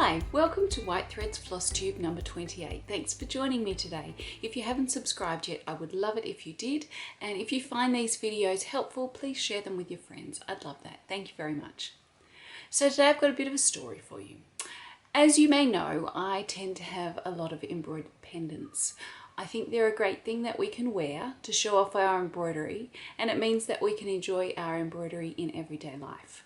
Hi, welcome to White Threads FlossTube number 28. Thanks for joining me today. If you haven't subscribed yet, I would love it if you did. And if you find these videos helpful, please share them with your friends. I'd love that. Thank you very much. So today I've got a bit of a story for you. As you may know, I tend to have a lot of embroidered pendants. I think they're a great thing that we can wear to show off our embroidery, and it means that we can enjoy our embroidery in everyday life.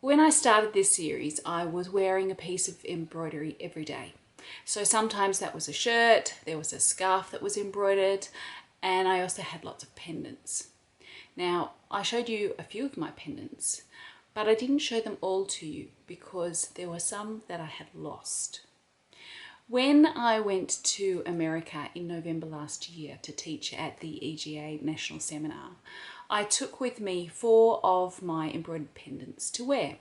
When I started this series, I was wearing a piece of embroidery every day. So sometimes that was a shirt, there was a scarf that was embroidered, and I also had lots of pendants. Now, I showed you a few of my pendants, but I didn't show them all to you because there were some that I had lost. When I went to America in November last year to teach at the EGA National Seminar, I took with me 4 of my embroidered pendants to wear.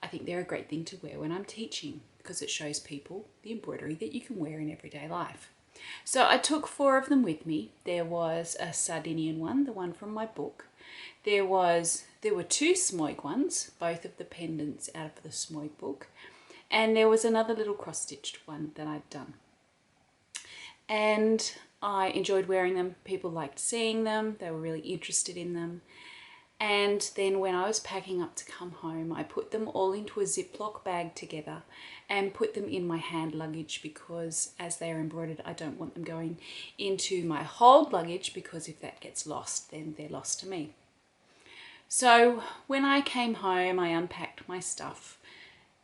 I think they're a great thing to wear when I'm teaching because it shows people the embroidery that you can wear in everyday life. So I took 4 of them with me. There was a Sardinian one, the one from my book. There were 2 Smoig ones, both of the pendants out of the Smoig book. And there was another little cross-stitched one that I'd done. And I enjoyed wearing them. People liked seeing them. They were really interested in them. And then when I was packing up to come home, I put them all into a Ziploc bag together and put them in my hand luggage because as they are embroidered, I don't want them going into my hold luggage because if that gets lost, then they're lost to me. So when I came home, I unpacked my stuff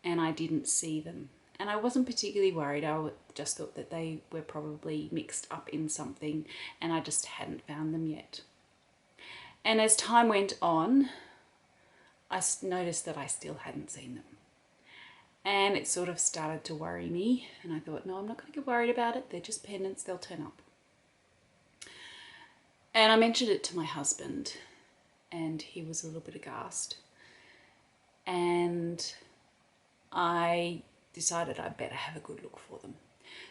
and I didn't see them. And I wasn't particularly worried. I just thought that they were probably mixed up in something and I just hadn't found them yet. And as time went on, I noticed that I still hadn't seen them. And it sort of started to worry me. And I thought, no, I'm not going to get worried about it. They're just pendants, they'll turn up. And I mentioned it to my husband and he was a little bit aghast. And I decided I'd better have a good look for them.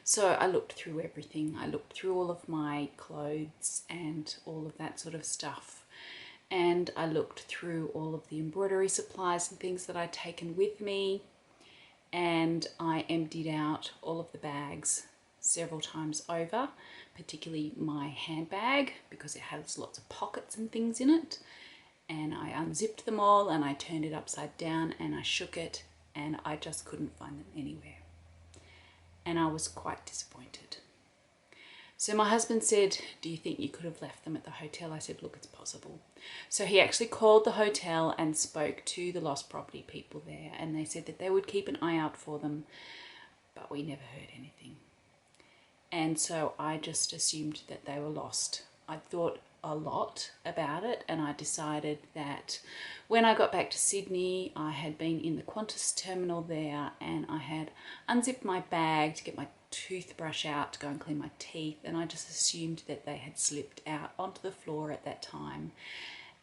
So I looked through everything. I looked through all of my clothes and all of that sort of stuff. And I looked through all of the embroidery supplies and things that I'd taken with me. And I emptied out all of the bags several times over, particularly my handbag because it has lots of pockets and things in it. And I unzipped them all and I turned it upside down and I shook it. And I just couldn't find them anywhere. And I was quite disappointed. So my husband said, do you think you could have left them at the hotel? I said, look, it's possible. So he actually called the hotel and spoke to the lost property people there. And they said that they would keep an eye out for them. But we never heard anything. And so I just assumed that they were lost. I thought a lot about it and I decided that when I got back to Sydney, I had been in the Qantas terminal there and I had unzipped my bag to get my toothbrush out to go and clean my teeth, and I just assumed that they had slipped out onto the floor at that time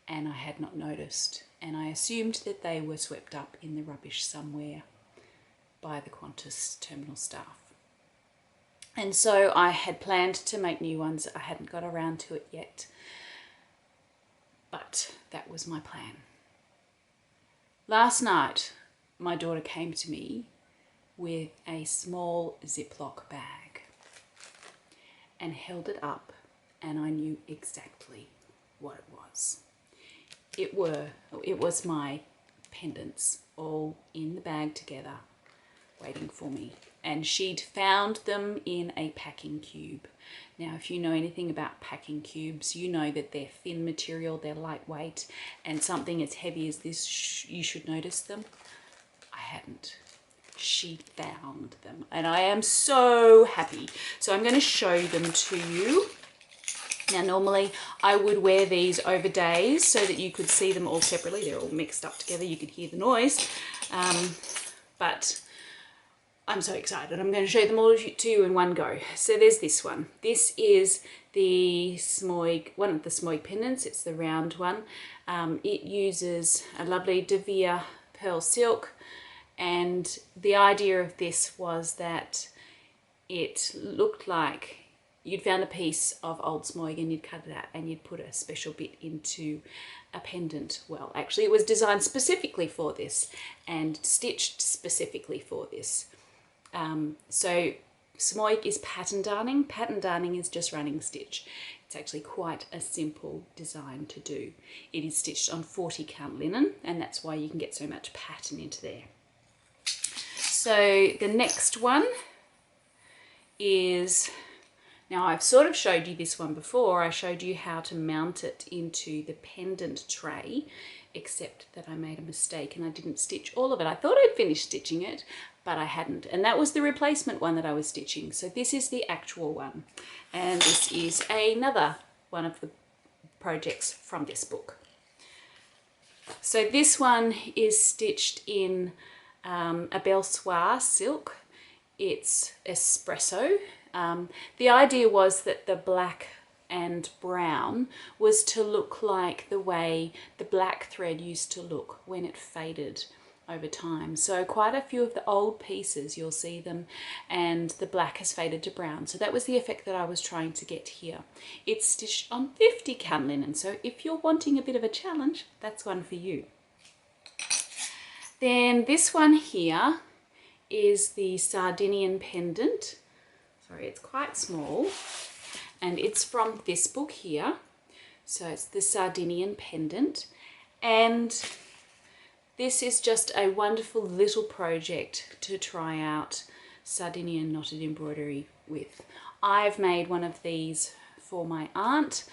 and I had not noticed, and I assumed that they were swept up in the rubbish somewhere by the Qantas terminal staff. And so I had planned to make new ones. I hadn't got around to it yet, but that was my plan. Last night, my daughter came to me with a small Ziploc bag and held it up, and I knew exactly what it was. It was my pendants all in the bag together, waiting for me. And she'd found them in a packing cube. Now, if you know anything about packing cubes, you know that they're thin material, they're lightweight, and something as heavy as this, you should notice them. I hadn't. She found them, and I am so happy. So I'm going to show them to you. Now, normally I would wear these over days so that you could see them all separately. They're all mixed up together. You could hear the noise, but I'm so excited. I'm going to show them all to you in one go. So there's this one. This is the Smoig, one of the Smoig pendants. It's the round one. It uses a lovely De Vere pearl silk. And the idea of this was that it looked like you'd found a piece of old smoig and you'd cut it out and you'd put a special bit into a pendant. Well, actually it was designed specifically for this and stitched specifically for this. So smoig is pattern darning. Pattern darning is just running stitch. It's actually quite a simple design to do. It is stitched on 40 count linen, and that's why you can get so much pattern into there. So the next one is, now I've sort of showed you this one before. I showed you how to mount it into the pendant tray, except that I made a mistake and I didn't stitch all of it. I thought I'd finished stitching it, but I hadn't. And that was the replacement one that I was stitching. So this is the actual one. And this is another one of the projects from this book. So this one is stitched in a belle soie silk. It's espresso. The idea was that the black and brown was to look like the way the black thread used to look when it faded over time. So quite a few of the old pieces, you'll see them, and the black has faded to brown. So that was the effect that I was trying to get here. It's stitched on 50 count linen, so if you're wanting a bit of a challenge, that's one for you. Then this one here is the Sardinian pendant. Sorry, it's quite small, and it's from this book here. So it's the Sardinian pendant, and this is just a wonderful little project to try out Sardinian knotted embroidery with. I've made one of these for my aunt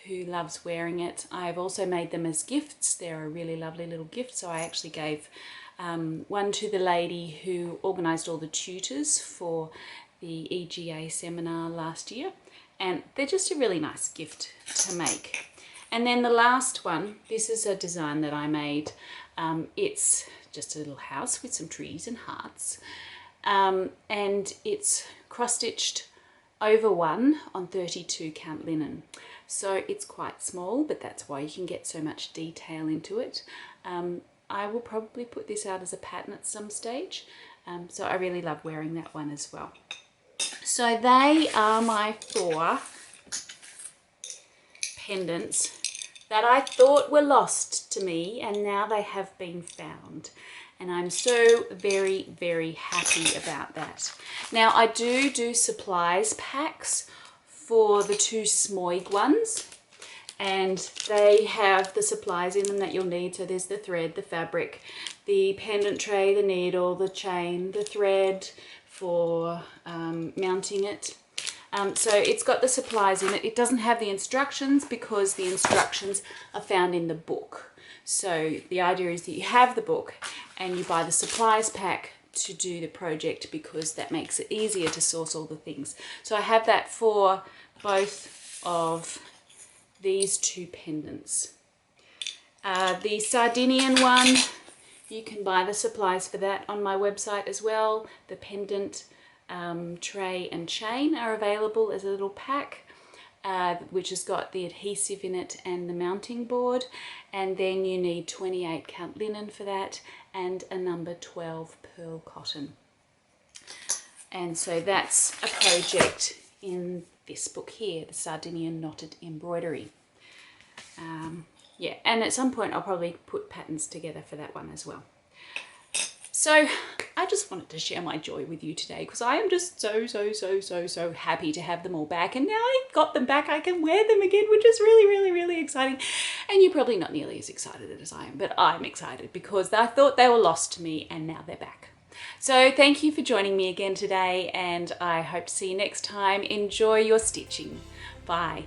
who loves wearing it. I've also made them as gifts. They're a really lovely little gift. So I actually gave one to the lady who organised all the tutors for the EGA seminar last year. And they're just a really nice gift to make. And then the last one, this is a design that I made. It's just a little house with some trees and hearts. And it's cross-stitched over one on 32 count linen. So it's quite small, but that's why you can get so much detail into it. I will probably put this out as a pattern at some stage. So I really love wearing that one as well. So they are my 4 pendants that I thought were lost to me, and now they have been found. And I'm so very, very happy about that. Now I do supplies packs for the 2 smoig ones, and they have the supplies in them that you'll need. So there's the thread, the fabric, the pendant tray, the needle, the chain, the thread for mounting it. So it's got the supplies in it. It doesn't have the instructions because the instructions are found in the book. So the idea is that you have the book and you buy the supplies pack to do the project, because that makes it easier to source all the things. So I have that for both of these 2 pendants. The Sardinian one, you can buy the supplies for that on my website as well. The pendant tray and chain are available as a little pack, which has got the adhesive in it and the mounting board. And then you need 28 count linen for that, and a number 12 pearl cotton. And so that's a project in this book here, the Sardinian knotted embroidery. Yeah, and at some point I'll probably put patterns together for that one as well. So I just wanted to share my joy with you today, because I am just so happy to have them all back. And now I've got them back, I can wear them again, which is really exciting. And you're probably not nearly as excited as I am, but I'm excited because I thought they were lost to me and now they're back. So thank you for joining me again today, and I hope to see you next time. Enjoy your stitching. Bye.